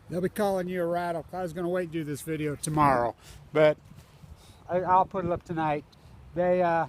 They'll be calling you a rattle. I was going to wait and do this video tomorrow, but I'll put it up tonight. They,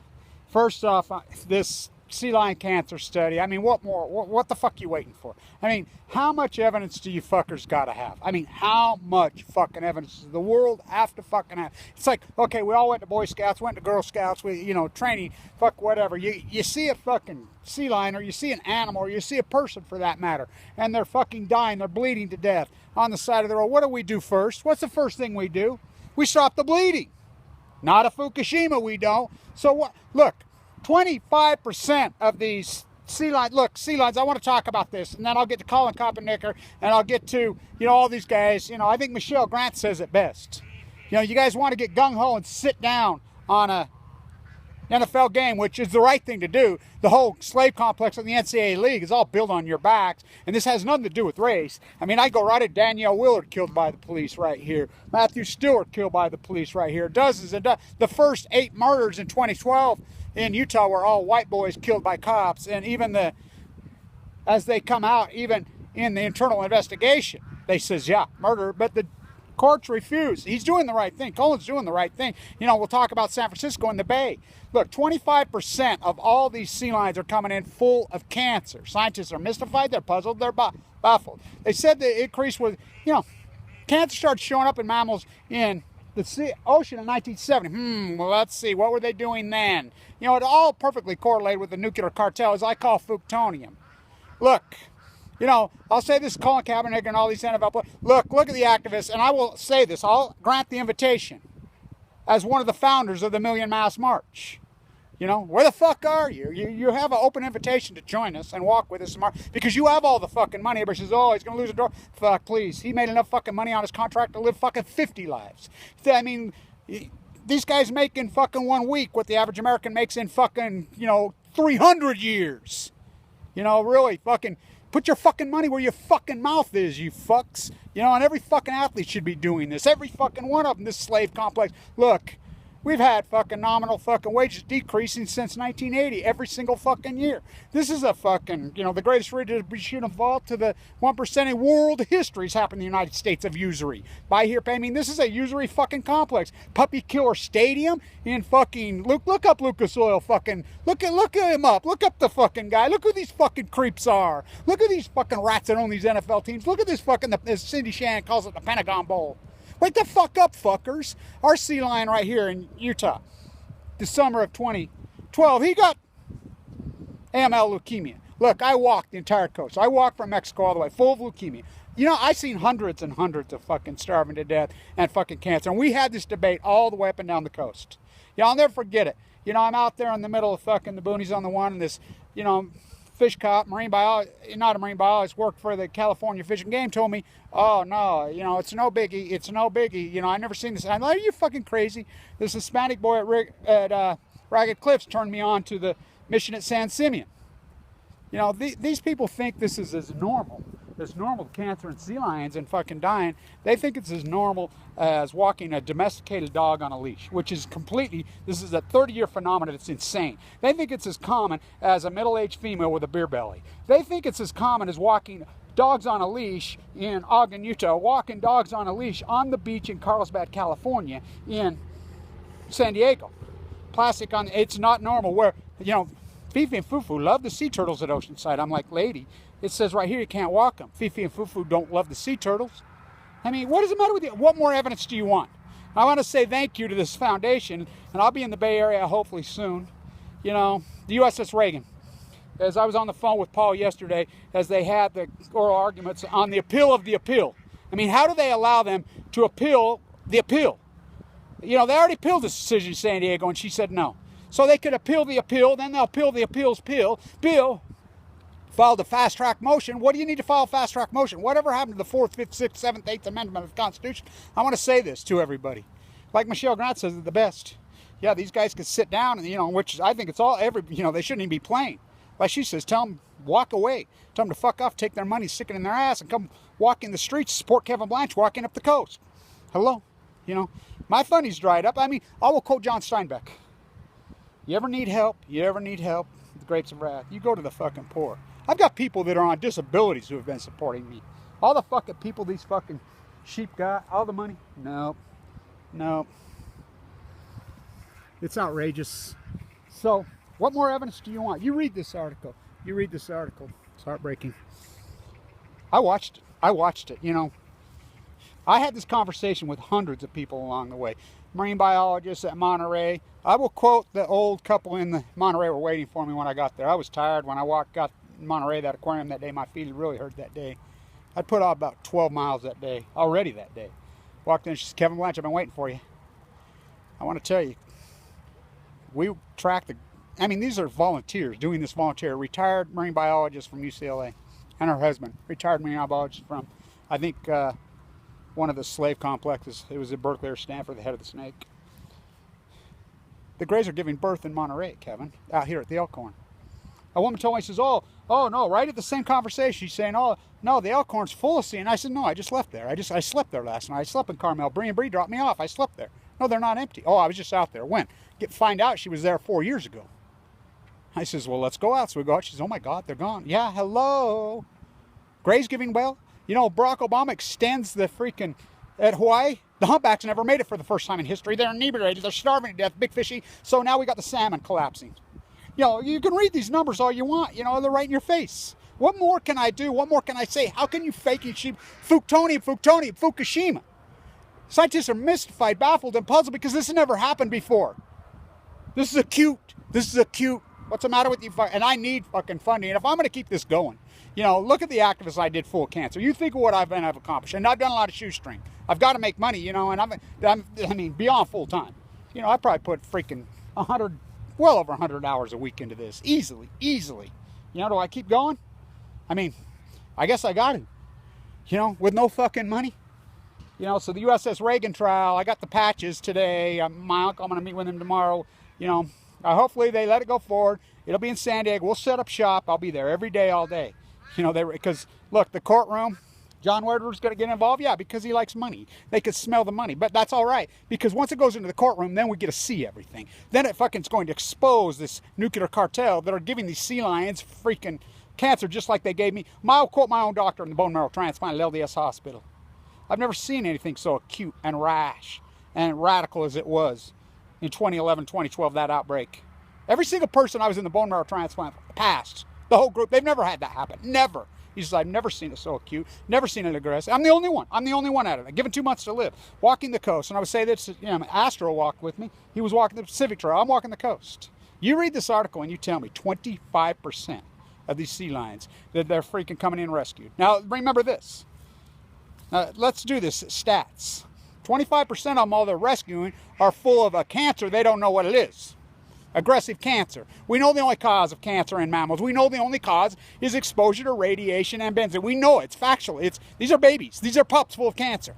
first off, this sea lion cancer study, I mean, what more? What the fuck are you waiting for? I mean, how much evidence do you fuckers gotta have? I mean, how much fucking evidence does the world have to fucking have? It's like, okay, we all went to Boy Scouts, went to Girl Scouts, we, you know, training, fuck whatever. You see a fucking sea lion, or you see an animal, or you see a person for that matter, and they're fucking dying, they're bleeding to death on the side of the road. What do we do first? What's the first thing we do? We stop the bleeding. Not a Fukushima, we don't. So what? Look, 25% of these sea lions, look, sea lions, I want to talk about this, and then I'll get to Colin Kaepernick, and I'll get to, you know, all these guys. You know, I think Michelle Grant says it best. You know, you guys want to get gung-ho and sit down on a NFL game, which is the right thing to do. The whole slave complex of the NCAA league is all built on your backs, and this has nothing to do with race. I mean, I go right at Danielle Willard killed by the police right here. Matthew Stewart killed by the police right here. Dozens and dozens. The first 8 murders in 2012 in Utah were all white boys killed by cops, and even as they come out, even in the internal investigation, they says, yeah, murder, but the courts refuse. He's doing the right thing. Colin's doing the right thing. You know, we'll talk about San Francisco and the Bay. Look, 25% of all these sea lions are coming in full of cancer. Scientists are mystified, they're puzzled, they're baffled. They said the increase was, you know, cancer started showing up in mammals in the ocean in 1970. Well, let's see, what were they doing then? You know, it all perfectly correlated with the nuclear cartel, as I call Fuktonium. Look, you know, I'll say this, Colin Kaepernick and all these NFL players. Look at the activists, and I will say this, I'll grant the invitation as one of the founders of the Million Mass March. You know, where the fuck are you? You have an open invitation to join us and walk with us tomorrow because you have all the fucking money. Everybody says, oh, he's going to lose a door. Fuck, please. He made enough fucking money on his contract to live fucking 50 lives. I mean, these guys make in fucking 1 week what the average American makes in fucking, you know, 300 years. You know, really fucking put your fucking money where your fucking mouth is, you fucks. You know, and every fucking athlete should be doing this. Every fucking one of them, this slave complex. Look, we've had fucking nominal fucking wages decreasing since 1980, every single fucking year. This is a fucking, you know, the greatest redistribution of all to the 1% in world history's happened in the United States of usury. By here, I mean, this is a usury fucking complex. Puppy Killer Stadium in fucking, look up Lucas Oil fucking, look him up. Look up the fucking guy. Look who these fucking creeps are. Look at these fucking rats that own these NFL teams. Look at this fucking, as Cindy Shan calls it, the Pentagon Bowl. Wake the fuck up, fuckers. Our sea lion right here in Utah, the summer of 2012, he got AML leukemia. Look, I walked the entire coast. I walked from Mexico all the way, full of leukemia. You know, I've seen hundreds and hundreds of fucking starving to death and fucking cancer. And we had this debate all the way up and down the coast. Yeah, I'll never forget it. You know, I'm out there in the middle of fucking the boonies on the one, and this, you know, fish cop, marine biologist, not a marine biologist, worked for the California Fish and Game, told me, oh no, you know, it's no biggie, it's no biggie. You know, I never seen this. I'm like, are you fucking crazy? This Hispanic boy at Ragged Cliffs turned me on to the mission at San Simeon. You know, these people think this is as normal cancer and sea lions and fucking dying. They think it's as normal as walking a domesticated dog on a leash, which is completely, this is a 30-year phenomenon. It's insane. They think it's as common as a middle-aged female with a beer belly. They think it's as common as walking dogs on a leash in Ogden, Utah, walking dogs on a leash on the beach in Carlsbad, California, in San Diego. Plastic on, it's not normal. Where, you know, Fifi and Fufu love the sea turtles at Oceanside. I'm like, lady, it says right here you can't walk them. Fifi and Fufu don't love the sea turtles. I mean, what is the matter with you? What more evidence do you want? I want to say thank you to this foundation, and I'll be in the Bay Area hopefully soon. You know, the USS Reagan. As I was on the phone with Paul yesterday, as they had the oral arguments on the appeal of the appeal. I mean, how do they allow them to appeal the appeal? You know, they already appealed this decision in San Diego, and she said no. So they could appeal the appeal, then they'll appeal the appeals bill, filed a fast-track motion. What do you need to file a fast-track motion? Whatever happened to the 4th, 5th, 6th, 7th, 8th Amendment of the Constitution? I want to say this to everybody. Like Michelle Grant says, it the best. Yeah, these guys could sit down, and, you know, which I think it's all, you know, they shouldn't even be playing. Like she says, tell them, walk away. Tell them to fuck off, take their money, stick it in their ass, and come walk in the streets, support Kevin Blanche walking up the coast. Hello? You know, my funny's dried up. I mean, I will quote John Steinbeck. You ever need help? You ever need help? The grapes of wrath. You go to the fucking poor. I've got people that are on disabilities who have been supporting me. All the fucking people these fucking sheep got, all the money. No. No. It's outrageous. So, what more evidence do you want? You read this article. You read this article. It's heartbreaking. I watched it, you know. I had this conversation with hundreds of people along the way. Marine biologists at Monterey. I will quote the old couple in the Monterey were waiting for me when I got there. I was tired when I got Monterey, that aquarium that day. My feet really hurt that day. I'd put out about 12 miles that day, already that day. Walked in, she said, Kevin Blanche, I've been waiting for you. I want to tell you, we tracked these are volunteers doing this volunteer, retired marine biologist from UCLA, and her husband, retired marine biologist from, I think, one of the slave complexes. It was at Berkeley or Stanford, the head of the snake. The Greys are giving birth in Monterey, Kevin, out here at the Elkhorn. A woman told me, she says, oh no, right at the same conversation, she's saying, oh no, the Elkhorn's full of sea. And I said, no, I just left there. I slept there last night. I slept in Carmel. Bree and Bree dropped me off. I slept there. No, they're not empty. Oh, I was just out there. When? Find out she was there 4 years ago. I says, well, let's go out. So we go out. She says, oh my God, they're gone. Yeah, hello. Gray's giving well. You know, Barack Obama extends the freaking, at Hawaii, the humpbacks never made it for the first time in history. They're inebriated. They're starving to death, big fishy. So now we got the salmon collapsing. You know, you can read these numbers all you want. You know, they're right in your face. What more can I do? What more can I say? How can you fake sheep? Fukushima. Scientists are mystified, baffled, and puzzled because this has never happened before. This is acute. This is acute. What's the matter with you? And I need fucking funding. And if I'm going to keep this going, you know, look at the activists I did full of cancer. You think of what I've accomplished. And I've done a lot of shoestring. I've got to make money, you know, and I'm beyond full time. You know, I probably put freaking well over 100 hours a week into this. Easily. You know, do I keep going? I mean, I guess I got to. You know, with no fucking money. You know, so the USS Reagan trial, I got the patches today. My uncle, I'm going to meet with him tomorrow. You know, hopefully they let it go forward. It'll be in San Diego. We'll set up shop. I'll be there every day, all day. You know, because, look, the courtroom, John Werder's going to get involved? Yeah, because he likes money. They could smell the money. But that's all right. Because once it goes into the courtroom, then we get to see everything. Then it fucking's going to expose this nuclear cartel that are giving these sea lions freaking cancer just like they gave me. I'll quote my own doctor in the bone marrow transplant at LDS Hospital. I've never seen anything so acute and rash and radical as it was in 2011, 2012, that outbreak. Every single person I was in the bone marrow transplant passed. The whole group, they've never had that happen. Never. He says, I've never seen it so acute. Never seen it aggressive. I'm the only one. I'm the only one at it. I'm given 2 months to live. Walking the coast. And I would say this, you know, Astro walked with me. He was walking the Pacific Trail. I'm walking the coast. You read this article and you tell me 25% of these sea lions that they're freaking coming in rescued. Now, remember this. Let's do this. Stats. 25% of them, all they're rescuing, are full of a cancer they don't know what it is. Aggressive cancer. We know the only cause of cancer in mammals. We know the only cause is exposure to radiation and benzene. We know it's factual. These are babies. These are pups full of cancer.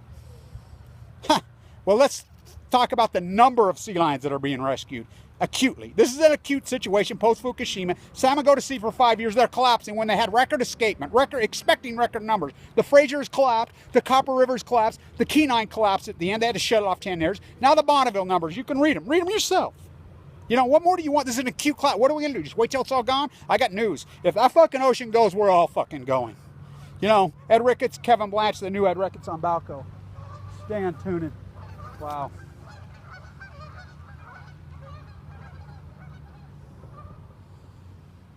Huh. Well, let's talk about the number of sea lions that are being rescued acutely. This is an acute situation post-Fukushima. Salmon go to sea for 5 years. They're collapsing when they had record escapement, expecting record numbers. The Fraser's collapsed. The Copper River's collapsed. The Kenai collapsed at the end. They had to shut it off 10 years. Now the Bonneville numbers. You can read them. Read them yourself. You know, what more do you want? This is an acute collapse. What are we going to do? Just wait till it's all gone? I got news. If that fucking ocean goes, we're all fucking going. You know, Ed Ricketts, Kevin Blanche, the new Ed Ricketts on Balco. Stay on tuning. Wow.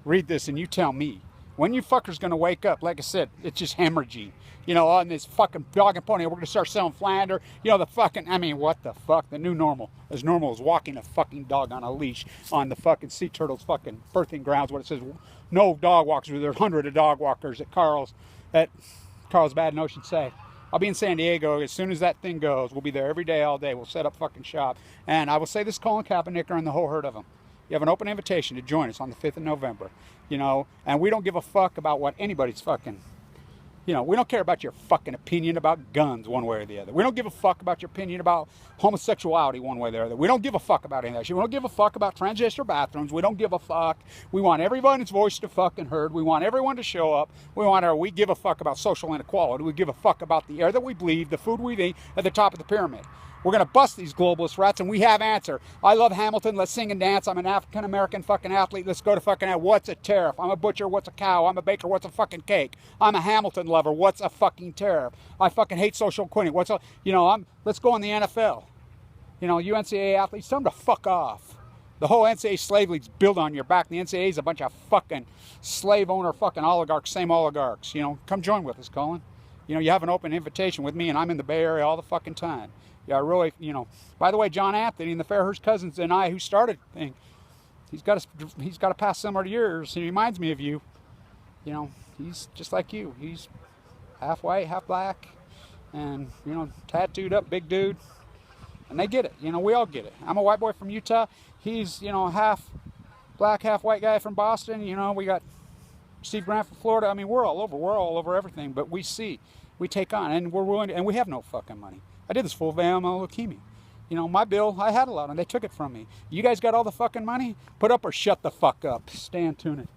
Read this and you tell me. When you fuckers going to wake up? Like I said, it's just hemorrhaging. You know, on this fucking dog and pony, we're going to start selling flounder. You know, the fucking, I mean, what the fuck? The new normal. As normal as walking a fucking dog on a leash on the fucking sea turtle's fucking birthing grounds. What it says, no dog walkers. There's 100 of dog walkers at Carlsbad and Ocean Say. I'll be in San Diego as soon as that thing goes. We'll be there every day, all day. We'll set up fucking shop. And I will say this, Colin Kaepernick and the whole herd of them. You have an open invitation to join us on the 5th of November, you know, and we don't give a fuck about what anybody's fucking, you know, we don't care about your fucking opinion about guns one way or the other. We don't give a fuck about your opinion about homosexuality one way or the other. We don't give a fuck about any of that shit. We don't give a fuck about transgender bathrooms. We don't give a fuck. We want everybody's voice to fucking heard. We want everyone to show up. We give a fuck about social inequality. We give a fuck about the air that we breathe, the food we eat at the top of the pyramid. We're going to bust these globalist rats, and we have answer. I love Hamilton. Let's sing and dance. I'm an African-American fucking athlete. Let's go to fucking hell. What's a tariff? I'm a butcher. What's a cow? I'm a baker. What's a fucking cake? I'm a Hamilton lover. What's a fucking tariff? I fucking hate social equity. What's a, you know, let's go in the NFL. You know, you NCAA athletes, tell them to fuck off. The whole NCAA slave league's built on your back. The NCAA is a bunch of fucking slave owner fucking oligarchs, same oligarchs. You know, come join with us, Colin. You know, you have an open invitation with me, and I'm in the Bay Area all the fucking time. Yeah, really, you know. By the way, John Anthony and the Fairhurst cousins and I, who started the thing, he's got a past similar to yours. He reminds me of you. You know, he's just like you. He's half white, half black, and, you know, tattooed up, big dude. And they get it. You know, we all get it. I'm a white boy from Utah. He's, you know, half black, half white guy from Boston. You know, we got Steve Grant from Florida. I mean, we're all over. We're all over everything. But we see, we take on, and we're willing to, and we have no fucking money. I did this full of AML leukemia. You know, my bill, I had a lot, and they took it from me. You guys got all the fucking money? Put up or shut the fuck up. Stay tuned.